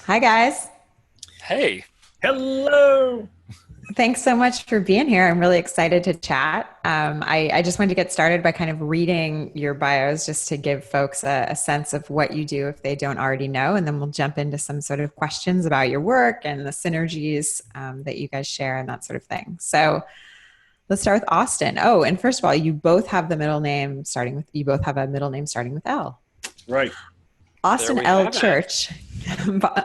Hi, guys. Hey, Hello. Thanks so much for being here. I'm really excited to chat. I just wanted to get started by kind of reading your bios just to give folks a sense of what you do if they don't already know. And then we'll jump into some sort of questions about your work and the synergies that you guys share and that sort of thing. So let's start with Austin. Oh, and first of all, you both have a middle name starting with L. Right. there Austin we L. have it. Church.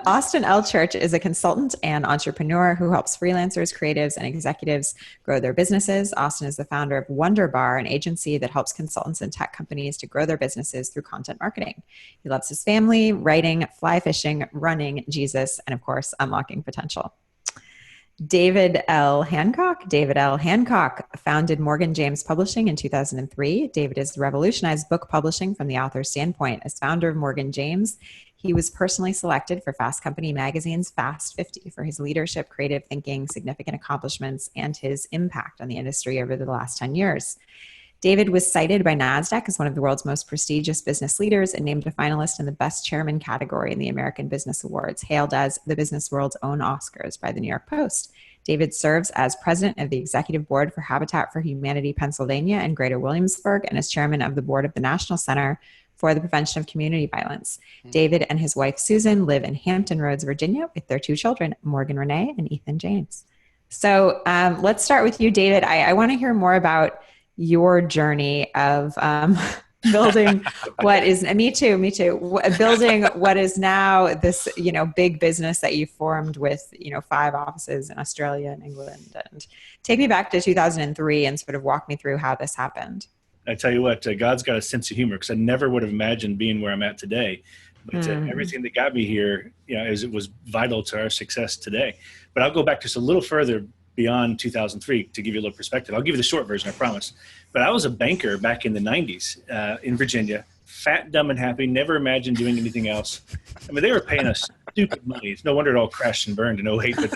Austin L. Church is a consultant and entrepreneur who helps freelancers, creatives, and executives grow their businesses. Austin is the founder of Wonder Bar, an agency that helps consultants and tech companies to grow their businesses through content marketing. He loves his family, writing, fly fishing, running, Jesus, and of course, unlocking potential. David L. Hancock. David L. Hancock founded Morgan James Publishing in 2003. David has revolutionized book publishing from the author's standpoint. As founder of Morgan James, he was personally selected for Fast Company magazine's Fast 50 for his leadership, creative thinking, significant accomplishments, and his impact on the industry over the last 10 years. David was cited by NASDAQ as one of the world's most prestigious business leaders and named a finalist in the Best Chairman category in the American Business Awards, hailed as the business world's own Oscars by the New York Post. David serves as president of the executive board for Habitat for Humanity Pennsylvania and Greater Williamsburg and as chairman of the board of the National Center for the Prevention of Community Violence. David and his wife, Susan, live in Hampton Roads, Virginia, with their two children, Morgan Renee and Ethan James. So let's start with you, David. I want to hear more about your journey of building what is me too building what is now this big business that you formed with 5 offices in Australia and England, and take me back to 2003 and sort of walk me through how this happened. I tell you what, God's got a sense of humor because I never would have imagined being where I'm at today. But everything that got me here, it was vital to our success today. But I'll go back just a little further beyond 2003 to give you a little perspective. I'll give you the short version, I promise. But I was a banker back in the 90s in Virginia, fat, dumb, and happy, never imagined doing anything else. I mean, they were paying us stupid money. It's no wonder it all crashed and burned in '08, but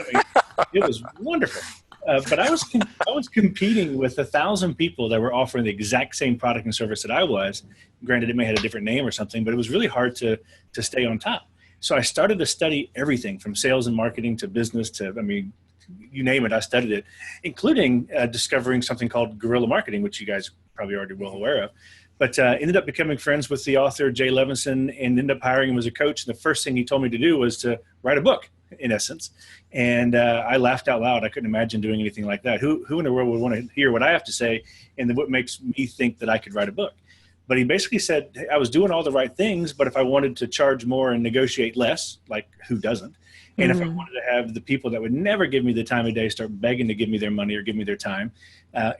it was wonderful. But I was competing with 1,000 people that were offering the exact same product and service that I was. Granted, it may have had a different name or something, but it was really hard to stay on top. So I started to study everything from sales and marketing to business to, you name it, I studied it, including discovering something called guerrilla marketing, which you guys probably already well aware of. But ended up becoming friends with the author, Jay Levinson, and ended up hiring him as a coach. And the first thing he told me to do was to write a book, in essence. And I laughed out loud. I couldn't imagine doing anything like that. Who in the world would want to hear what I have to say and what makes me think that I could write a book? But he basically said, hey, I was doing all the right things, but if I wanted to charge more and negotiate less, like who doesn't? And if I wanted to have the people that would never give me the time of day start begging to give me their money or give me their time,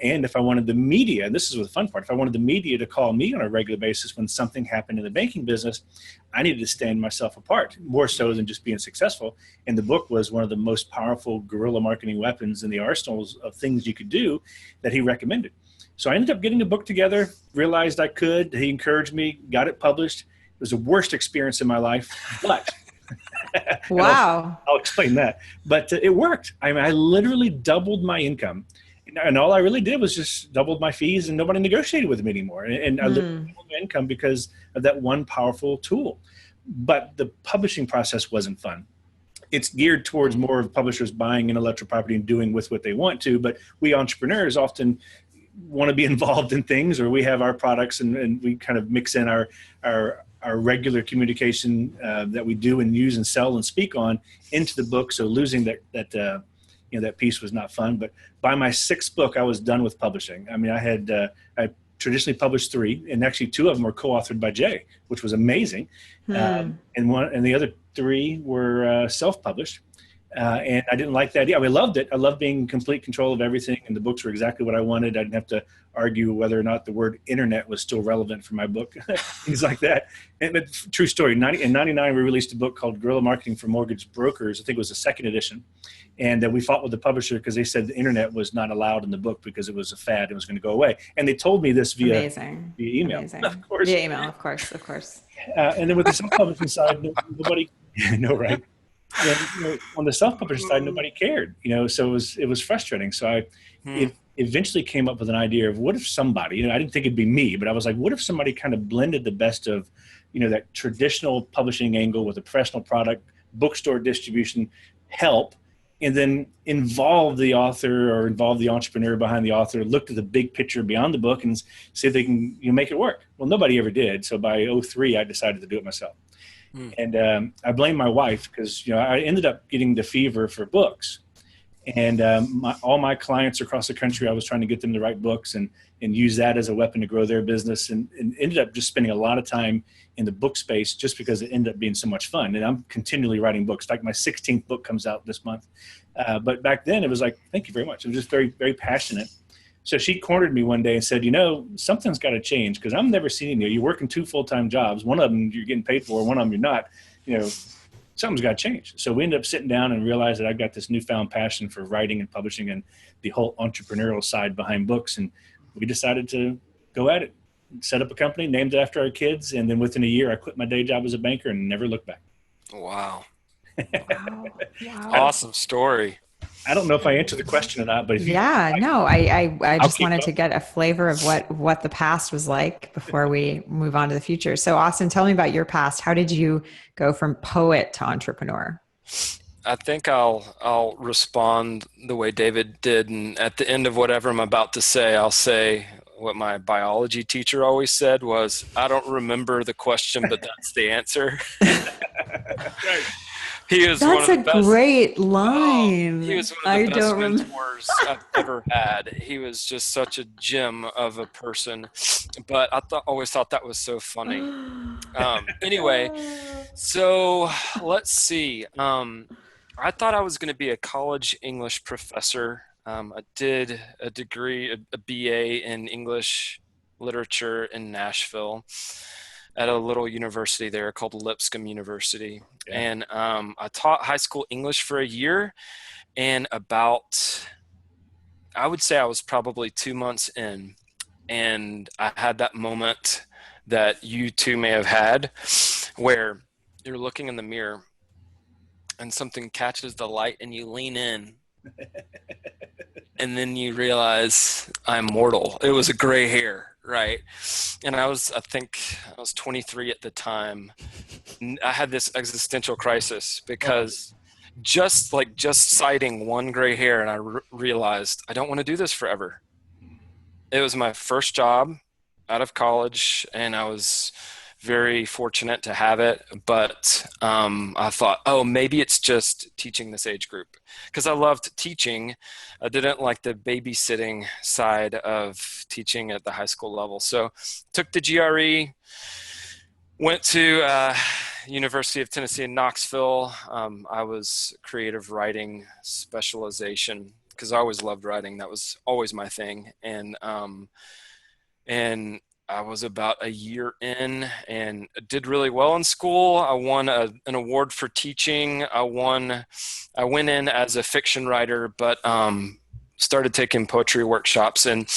and if I wanted the media, and this is the fun part, if I wanted the media to call me on a regular basis when something happened in the banking business, I needed to stand myself apart, more so than just being successful. And the book was one of the most powerful guerrilla marketing weapons in the arsenals of things you could do that he recommended. So I ended up getting the book together, realized I could. He encouraged me, got it published. It was the worst experience in my life, but Wow. I'll explain that. But it worked. I literally doubled my income. And all I really did was just doubled my fees, and nobody negotiated with me anymore. And I literally doubled my income because of that one powerful tool. But the publishing process wasn't fun. It's geared towards more of publishers buying intellectual property and doing with what they want to. But we entrepreneurs often want to be involved in things, or we have our products and we kind of mix in our regular communication that we do and use and sell and speak on into the book. So losing that piece was not fun. But by my 6th book, I was done with publishing. I traditionally published 3, and actually 2 of them were co-authored by Jay, which was amazing. And the other 3 were self-published. And I didn't like that idea. I loved it. I loved being in complete control of everything, and the books were exactly what I wanted. I didn't have to argue whether or not the word internet was still relevant for my book, things like that. But true story, in 99, we released a book called Guerrilla Marketing for Mortgage Brokers. I think it was the 2nd edition. And we fought with the publisher because they said the internet was not allowed in the book because it was a fad. It was going to go away. And they told me this via email. Amazing. Of course. Via email, of course. And then with the self-publishing side, nobody, right? And, on the self-publishing side, nobody cared, so it was frustrating. So I eventually came up with an idea of what if somebody, I didn't think it'd be me, but I was like, what if somebody kind of blended the best of, that traditional publishing angle with a professional product, bookstore distribution help, and then involve the author or involve the entrepreneur behind the author, look at the big picture beyond the book and see if they can make it work. Well, nobody ever did. So by 2003, I decided to do it myself. And I blame my wife because, I ended up getting the fever for books. And all my clients across the country, I was trying to get them to write books and use that as a weapon to grow their business, and ended up just spending a lot of time in the book space just because it ended up being so much fun. And I'm continually writing books. Like my 16th book comes out this month. But back then it was like, thank you very much. I'm just very, very passionate. So she cornered me one day and said, something's got to change because I'm never seeing you. You're working 2 full-time jobs. One of them you're getting paid for, one of them you're not. Something's got to change. So we ended up sitting down and realized that I've got this newfound passion for writing and publishing and the whole entrepreneurial side behind books. And we decided to go at it, set up a company, named it after our kids. And then within a year, I quit my day job as a banker and never looked back. Wow. Wow. Awesome story. I don't know if I answered the question or not, but I just wanted to get a flavor of what the past was like before we move on to the future. So Austin, tell me about your past. How did you go from poet to entrepreneur? I think I'll respond the way David did. And at the end of whatever I'm about to say, I'll say what my biology teacher always said was, I don't remember the question, but that's the answer. Right. That's one of the best. Great line. He was one of the best mentors I've ever had. He was just such a gem of a person, but I always thought that was so funny. Anyway, so let's see. I thought I was going to be a college English professor. I did a degree, a BA in English literature in Nashville at a little university there called Lipscomb University. Yeah. And I taught high school English for a year, and I would say I was probably 2 months in, and I had that moment that you two may have had where you're looking in the mirror and something catches the light and you lean in and then you realize I'm mortal. It was a gray hair. Right. And I think I was 23 at the time. I had this existential crisis because just citing one gray hair, and I realized I don't want to do this forever. It was my first job out of college, and I was very fortunate to have it. But I thought, maybe it's just teaching this age group because I loved teaching. I didn't like the babysitting side of teaching at the high school level. So took the GRE, went to University of Tennessee in Knoxville. I was creative writing specialization because I always loved writing. That was always my thing. And I was about a year in and did really well in school. I won an award for teaching. I went in as a fiction writer, but started taking poetry workshops and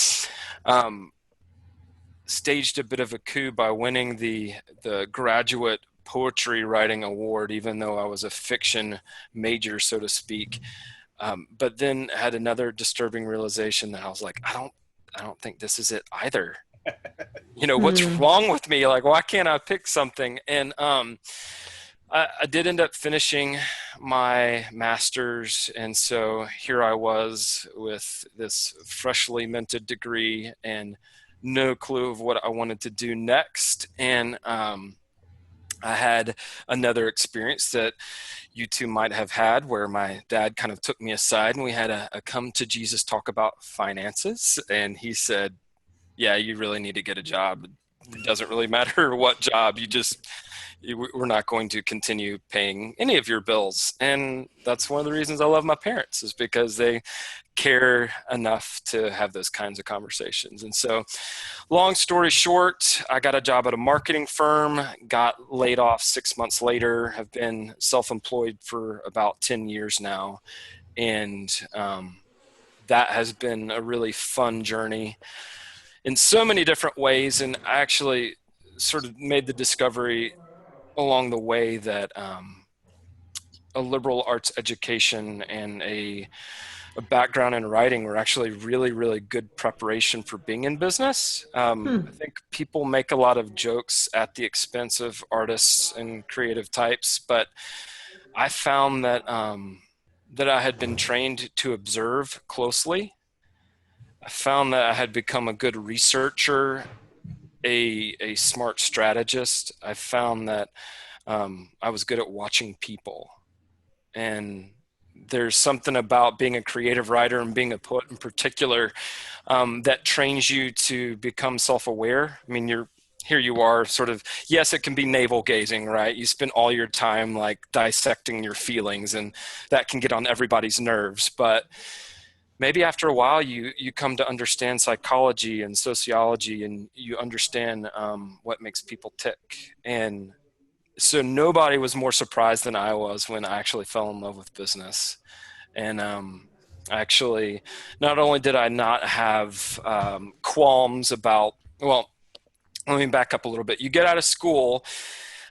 staged a bit of a coup by winning the graduate poetry writing award, even though I was a fiction major, so to speak. But then had another disturbing realization that I was like, I don't think this is it either. What's wrong with me? Like, why can't I pick something? And I did end up finishing my master's. And so here I was with this freshly minted degree and no clue of what I wanted to do next. And I had another experience that you two might have had where my dad kind of took me aside and we had a come to Jesus talk about finances. And he said, yeah, you really need to get a job. It doesn't really matter what job. We're not going to continue paying any of your bills. And that's one of the reasons I love my parents, is because they care enough to have those kinds of conversations. And so long story short, I got a job at a marketing firm, got laid off 6 months later, have been self-employed for about 10 years now. And that has been a really fun journey in so many different ways. And I actually sort of made the discovery along the way that a liberal arts education and a background in writing were actually really, really good preparation for being in business. I think people make a lot of jokes at the expense of artists and creative types, but I found that that I had been trained to observe closely. I found that I had become a good researcher, a smart strategist. I found that I was good at watching people. And there's something about being a creative writer and being a poet in particular that trains you to become self-aware. I mean, here you are sort of, yes, it can be navel gazing, right? You spend all your time like dissecting your feelings, and that can get on everybody's nerves. But maybe after a while you come to understand psychology and sociology, and you understand what makes people tick. And so nobody was more surprised than I was when I actually fell in love with business. And actually, not only did I not have qualms about, well, let me back up a little bit. You get out of school.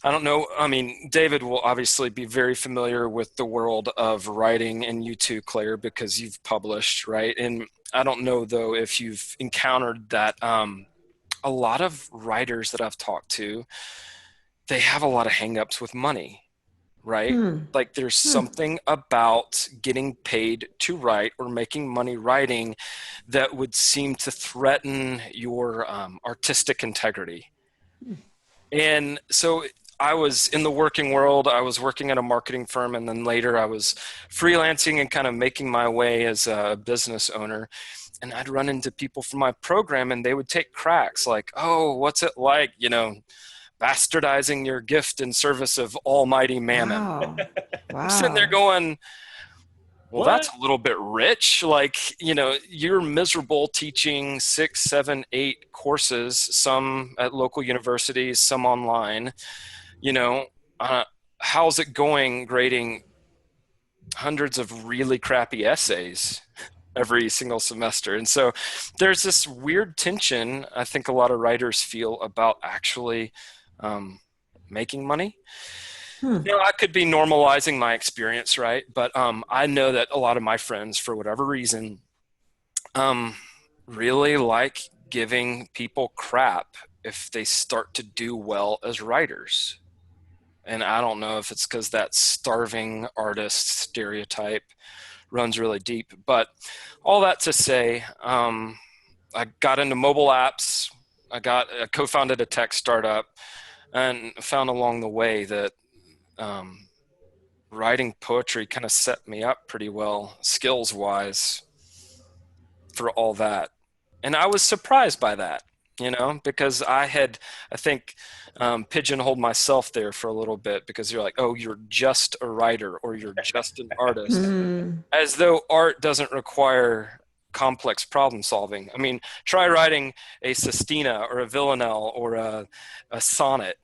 I don't know. I mean, David will obviously be very familiar with the world of writing, and you too, Claire, because you've published, right? And I don't know, though, if you've encountered that a lot of writers that I've talked to, they have a lot of hangups with money, right? Hmm. Like there's Hmm. something about getting paid to write or making money writing that would seem to threaten your artistic integrity. And so I was in the working world. I was working at a marketing firm, and then later I was freelancing and kind of making my way as a business owner. And I'd run into people from my program, and they would take cracks like, "Oh, what's it like, bastardizing your gift in service of almighty mammon?" Wow. I'm sitting there Wow. going, well, that's What? a little bit rich. Like, you're miserable teaching 6, 7, 8 courses, some at local universities, some online. You know, uh, how's it going grading hundreds of really crappy essays every single semester? And so there's this weird tension I think a lot of writers feel about actually making money. Hmm. I could be normalizing my experience, right? But I know that a lot of my friends, for whatever reason, um, really like giving people crap if they start to do well as writers. And I don't know if it's because that starving artist stereotype runs really deep. But all that to say, I got into mobile apps. I co-founded a tech startup, and found along the way that um, writing poetry kind of set me up pretty well skills wise for all that. And I was surprised by that, because I think, pigeonholed myself there for a little bit, because you're like, oh, you're just a writer or you're just an artist, Hmm. as though art doesn't require complex problem solving. I mean, try writing a sestina or a villanelle or a sonnet.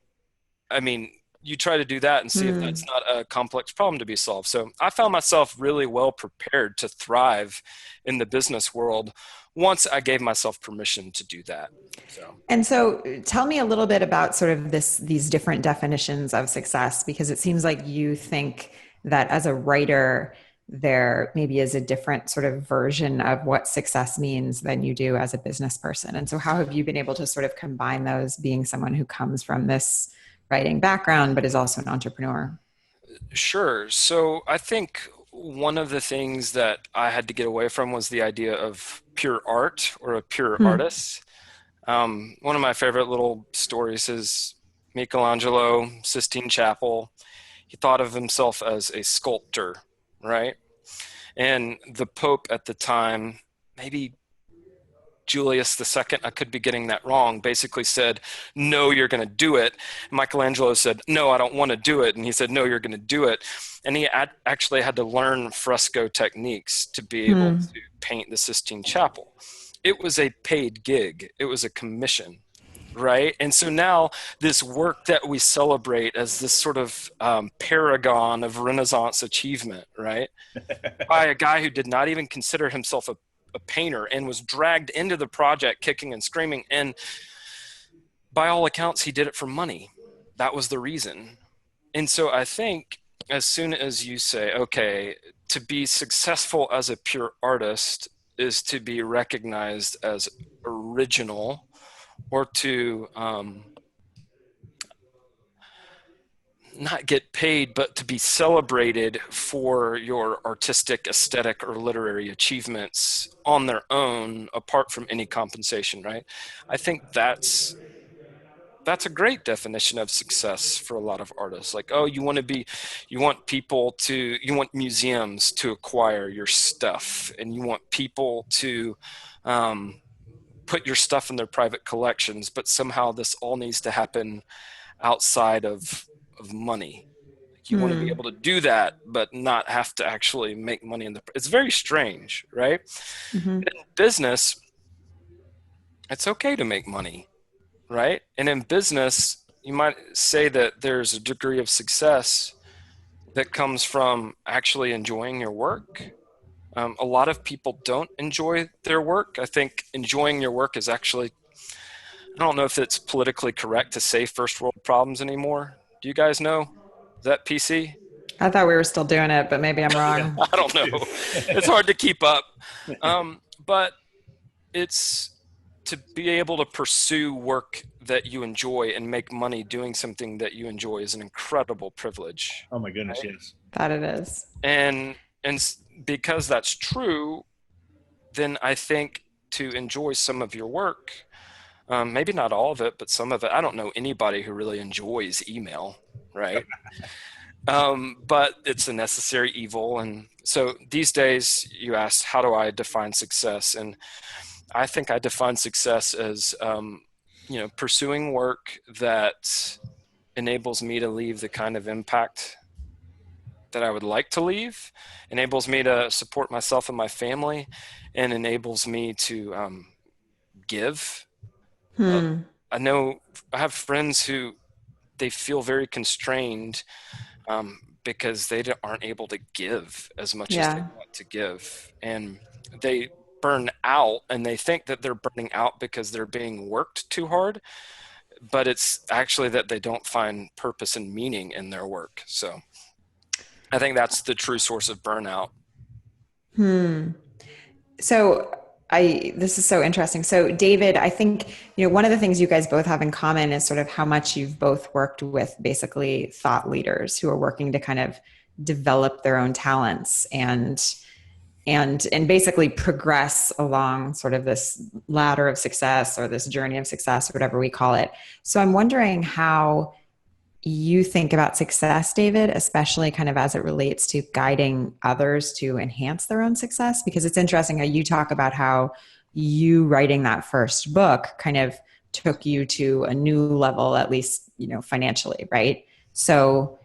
I mean, you try to do that and see if that's Hmm. not a complex problem to be solved. So I found myself really well prepared to thrive in the business world once I gave myself permission to do that. So And so tell me a little bit about sort of these different definitions of success, because it seems like you think that as a writer, there maybe is a different sort of version of what success means than you do as a business person. And so how have you been able to sort of combine those, being someone who comes from this writing background, but is also an entrepreneur? sure. So I think one of the things that I had to get away from was the idea of pure art or a pure Hmm. artist. One of my favorite little stories is Michelangelo, Sistine Chapel. He thought of himself as a sculptor, right? And the Pope at the time, maybe Julius II, I could be getting that wrong, basically said, no, you're going to do it. Michelangelo said, no, I don't want to do it. And he said, no, you're going to do it. And he actually had to learn fresco techniques to be able Hmm. to paint the Sistine Chapel. It was a paid gig, it was a commission. Right. And so now this work that we celebrate as this sort of paragon of Renaissance achievement, right, by a guy who did not even consider himself a painter and was dragged into the project kicking and screaming. And by all accounts, he did it for money. That was the reason. And so I think as soon as you say, okay, to be successful as a pure artist is to be recognized as original, or to not get paid, but to be celebrated for your artistic, aesthetic, or literary achievements on their own, apart from any compensation, right? I think that's a great definition of success for a lot of artists. Like, oh, you want museums to acquire your stuff, and you want people to put your stuff in their private collections, but somehow this all needs to happen outside of money. You want to be able to do that, but not have to actually make money it's very strange, right? In business, it's okay to make money, right? And in business, you might say that there's a degree of success that comes from actually enjoying your work. A lot of people don't enjoy their work. I think enjoying your work is actually, I don't know if it's politically correct to say first world problems anymore. Do you guys know? Is that PC? I thought we were still doing it, but maybe I'm wrong. I don't know. It's hard to keep up. But it's to be able to pursue work that you enjoy and make money doing something that you enjoy is an incredible privilege. Oh my goodness, right? yes. That it is. And because that's true, then I think to enjoy some of your work, maybe not all of it, but some of it. I don't know anybody who really enjoys email, right? But it's a necessary evil. And so these days you ask, how do I define success? And I think I define success as, pursuing work that enables me to leave the kind of impact that I would like to leave, enables me to support myself and my family, and enables me to give. I know I have friends who they feel very constrained because they aren't able to give as much as they want to give. And they burn out, and they think that they're burning out because they're being worked too hard, but it's actually that they don't find purpose and meaning in their work. So I think that's the true source of burnout. So this is so interesting. So David, I think, one of the things you guys both have in common is sort of how much you've both worked with basically thought leaders who are working to kind of develop their own talents and basically progress along sort of this ladder of success or this journey of success, or whatever we call it. So I'm wondering how you think about success, David, especially kind of as it relates to guiding others to enhance their own success, because it's interesting how you talk about how you writing that first book kind of took you to a new level, at least, financially, right? So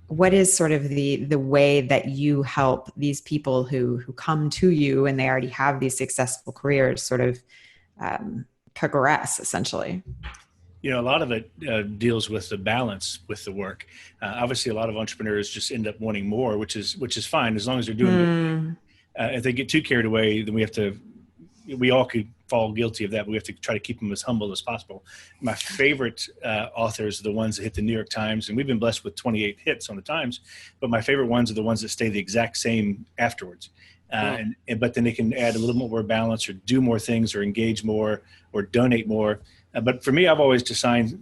what is sort of the way that you help these people who come to you and they already have these successful careers sort of progress, essentially? A lot of it deals with the balance with the work. Obviously, a lot of entrepreneurs just end up wanting more, which is fine as long as they're doing it. If they get too carried away, then we all could fall guilty of that, but we have to try to keep them as humble as possible. My favorite authors are the ones that hit the New York Times, and we've been blessed with 28 hits on the Times, but my favorite ones are the ones that stay the exact same afterwards. But then they can add a little more balance or do more things or engage more or donate more. But for me, I've always defined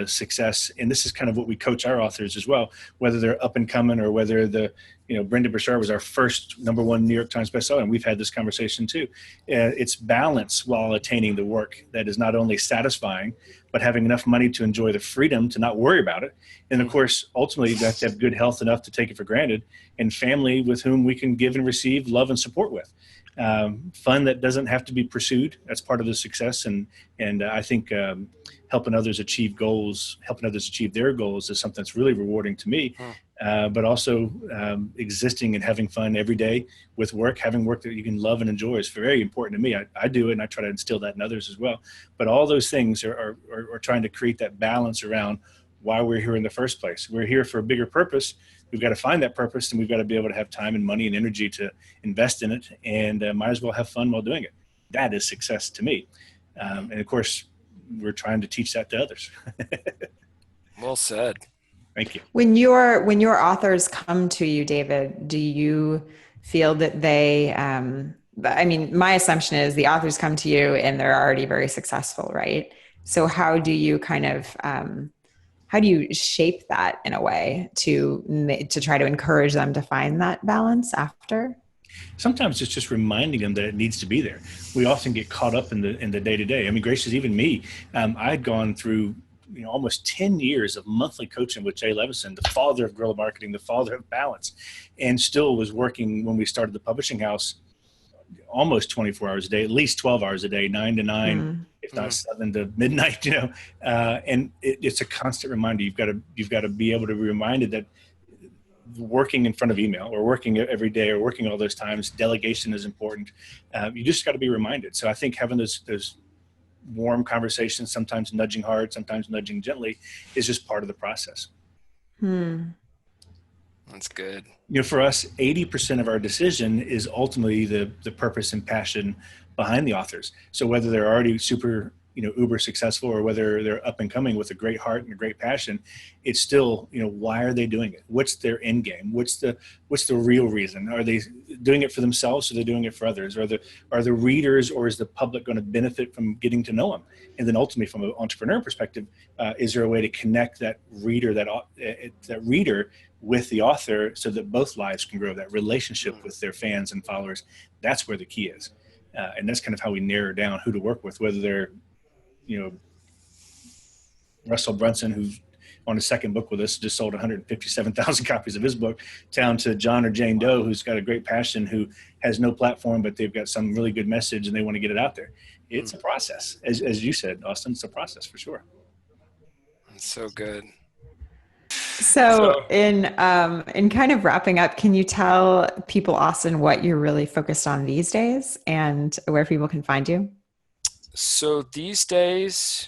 success, and this is kind of what we coach our authors as well, whether they're up and coming or whether Brenda Burchard was our first #1 New York Times bestseller, and we've had this conversation too. It's balance while attaining the work that is not only satisfying, but having enough money to enjoy the freedom to not worry about it. And of course, ultimately, you have to have good health enough to take it for granted, and family with whom we can give and receive love and support with. Fun that doesn't have to be pursued. That's part of the success. And I think helping others achieve their goals is something that's really rewarding to me. But also existing and having fun every day with work, having work that you can love and enjoy is very important to me. I do it, and I try to instill that in others as well. But all those things are trying to create that balance around why we're here in the first place. We're here for a bigger purpose. We've got to find that purpose, and we've got to be able to have time and money and energy to invest in it, and might as well have fun while doing it. That is success to me. And of course, we're trying to teach that to others. Well said. Thank you. When your authors come to you, David, do you feel that they, my assumption is the authors come to you and they're already very successful, right? So how do you kind of how do you shape that in a way to try to encourage them to find that balance after? Sometimes it's just reminding them that it needs to be there. We often get caught up in the day to day. I mean, gracious, even me, I had gone through almost 10 years of monthly coaching with Jay Levison, the father of guerrilla marketing, the father of balance, and still was working when we started the publishing house almost 24 hours a day, at least 12 hours a day, 9 to 9, if not 7 to midnight, and it's a constant reminder. You've got to be able to be reminded that working in front of email or working every day or working all those times, delegation is important. You just got to be reminded. So I think having those warm conversations, sometimes nudging hard, sometimes nudging gently, is just part of the process. That's good. For us, 80% of our decision is ultimately the purpose and passion behind the authors. So whether they're already super uber successful or whether they're up and coming with a great heart and a great passion, it's still, why are they doing it? What's their end game? What's the real reason? Are they doing it for themselves or are they doing it for others? Are the readers or is the public going to benefit from getting to know them? And then ultimately from an entrepreneur perspective, is there a way to connect that reader with the author so that both lives can grow, that relationship with their fans and followers? That's where the key is. And that's kind of how we narrow down who to work with, whether they're Russell Brunson, who's on his second book with us, just sold 157,000 copies of his book, down to John or Jane Doe, who's got a great passion, who has no platform, but they've got some really good message and they want to get it out there. It's a process. As you said, Austin, it's a process for sure. That's so good. So in kind of wrapping up, can you tell people, Austin, what you're really focused on these days and where people can find you? So these days,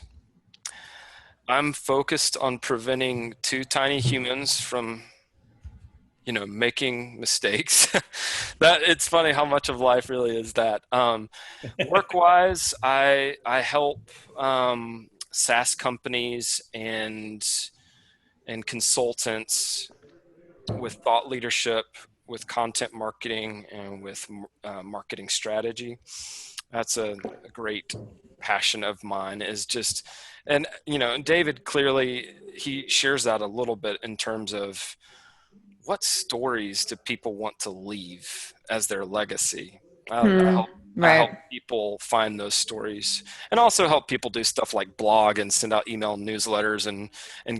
I'm focused on preventing two tiny humans from, making mistakes. That it's funny how much of life really is that. Work-wise, I help SaaS companies and consultants with thought leadership, with content marketing, and with marketing strategy. That's a great passion of mine, is just, and David clearly, he shares that a little bit in terms of what stories do people want to leave as their legacy. I help people find those stories, and also help people do stuff like blog and send out email newsletters and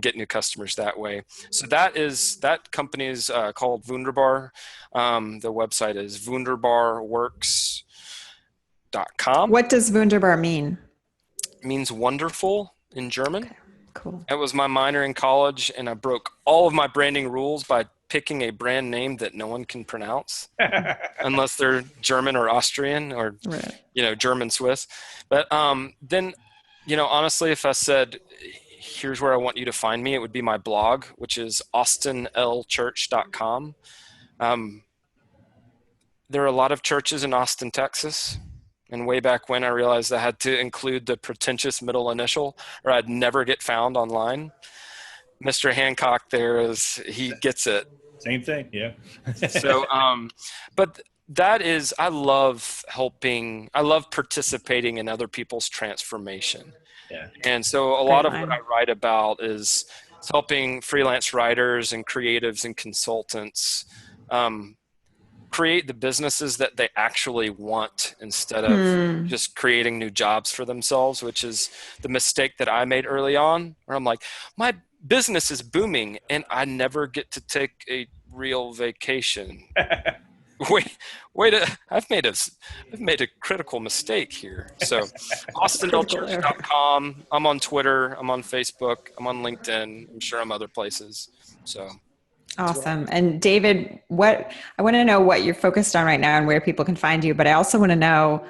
get new customers that way. So that company is called Wunderbar. The website is wunderbarworks.com. What does Wunderbar mean? It means wonderful in German. Okay, cool. It was my minor in college, and I broke all of my branding rules by picking a brand name that no one can pronounce unless they're German or Austrian or, German Swiss. But then, honestly, if I said, here's where I want you to find me, it would be my blog, which is austinlchurch.com. There are a lot of churches in Austin, Texas. And way back when, I realized I had to include the pretentious middle initial or I'd never get found online. Mr. Hancock he gets it. Same thing, yeah. So, but that is, I love participating in other people's transformation. Yeah. And so a lot of what I write about is helping freelance writers and creatives and consultants create the businesses that they actually want instead of just creating new jobs for themselves, which is the mistake that I made early on, where I'm like, my business is booming and I never get to take a real vacation. I've made a critical mistake here. So austinlchurch.com. I'm on Twitter, I'm on Facebook, I'm on LinkedIn. I'm sure I'm other places. So awesome. And David, I want to know what you're focused on right now and where people can find you, but I also want to know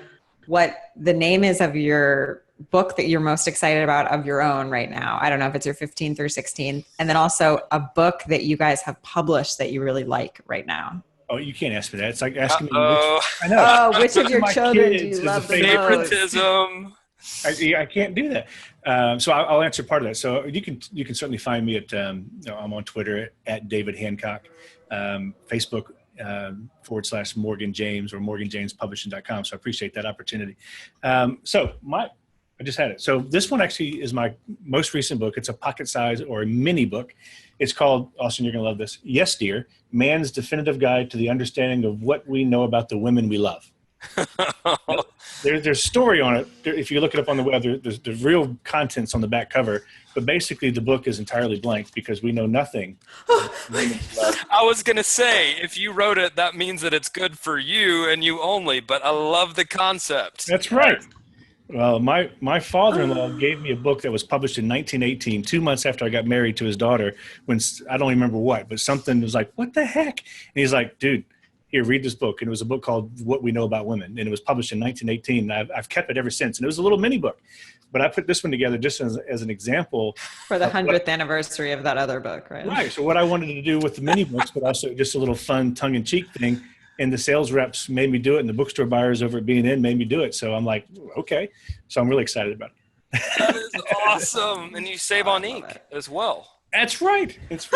what the name is of your book that you're most excited about of your own right now. I don't know if it's your 15th or 16th. And then also a book that you guys have published that you really like right now. Oh, you can't ask me that. It's like asking me which of your children do you love the most? Favoritism. I can't do that. So I'll answer part of that. So you can certainly find me at, I'm on Twitter at David Hancock, Facebook / Morgan James or morganjamespublishing.com. So I appreciate that opportunity. So I just had it. So this one actually is my most recent book. It's a pocket size or a mini book. It's called, Austin, you're going to love this. Yes, Dear, Man's Definitive Guide to the Understanding of What We Know About the Women We Love. There's story on it. If you look it up on the web, there's real contents on the back cover. But basically, the book is entirely blank because we know nothing. I was going to say, if you wrote it, that means that it's good for you and you only. But I love the concept. That's right. Well, my father-in-law gave me a book that was published in 1918, 2 months after I got married to his daughter, when I don't remember what, but something was like, what the heck? And he's like, dude, here, read this book. And it was a book called What We Know About Women. And it was published in 1918. And I've kept it ever since. And it was a little mini book. But I put this one together just as an example. For the 100th anniversary of that other book, right? Right. So what I wanted to do with the mini books, but also just a little fun tongue-in-cheek thing. And the sales reps made me do it. And the bookstore buyers over at B&N made me do it. So I'm like, okay. So I'm really excited about it. That is awesome. And you save on ink as well. That's right. It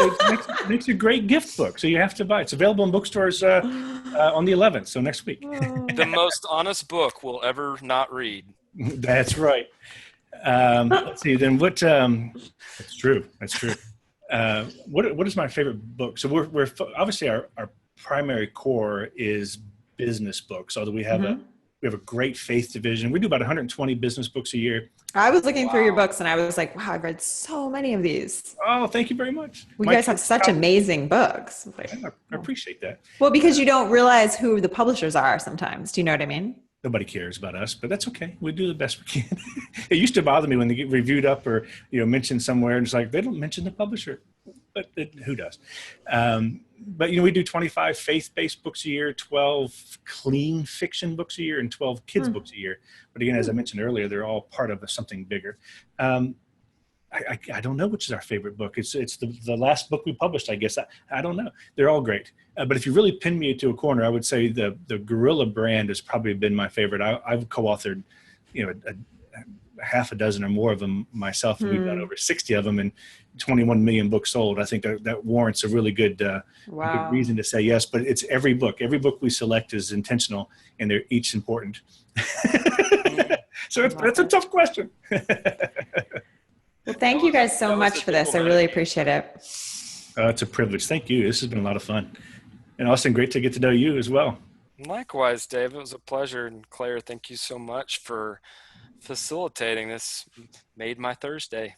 makes a great gift book. So you have to buy it. It's available in bookstores on the 11th, so next week. The most honest book we'll ever not read. That's right. Let's see. Then what? That's true. That's true. What is my favorite book? So we're obviously our primary core is business books. Although we have a great faith division. We do about 120 business books a year. I was looking through your books and I was like, wow, I've read so many of these. Oh, thank you very much. You guys have such amazing books. I appreciate that. Well, because you don't realize who the publishers are sometimes. Do you know what I mean? Nobody cares about us, but that's okay. We do the best we can. It used to bother me when they get reviewed up or, mentioned somewhere, and it's like, they don't mention the publisher, but who does? But, we do 25 faith-based books a year, 12 clean fiction books a year, and 12 kids books a year. But again, as I mentioned earlier, they're all part of something bigger. I don't know which is our favorite book. It's the last book we published, I guess. I don't know. They're all great. But if you really pin me to a corner, I would say the Gorilla brand has probably been my favorite. I've co-authored, half a dozen or more of them myself, and we've got over 60 of them and 21 million books sold. I think that warrants a really good, good reason to say yes. But it's every book. Every book we select is intentional, and they're each important. So that's a tough question. Well, thank you guys so much for this. I really appreciate it. It's a privilege. Thank you. This has been a lot of fun. And Austin, great to get to know you as well. Likewise, Dave. It was a pleasure. And Claire, thank you so much for facilitating this. Made my Thursday.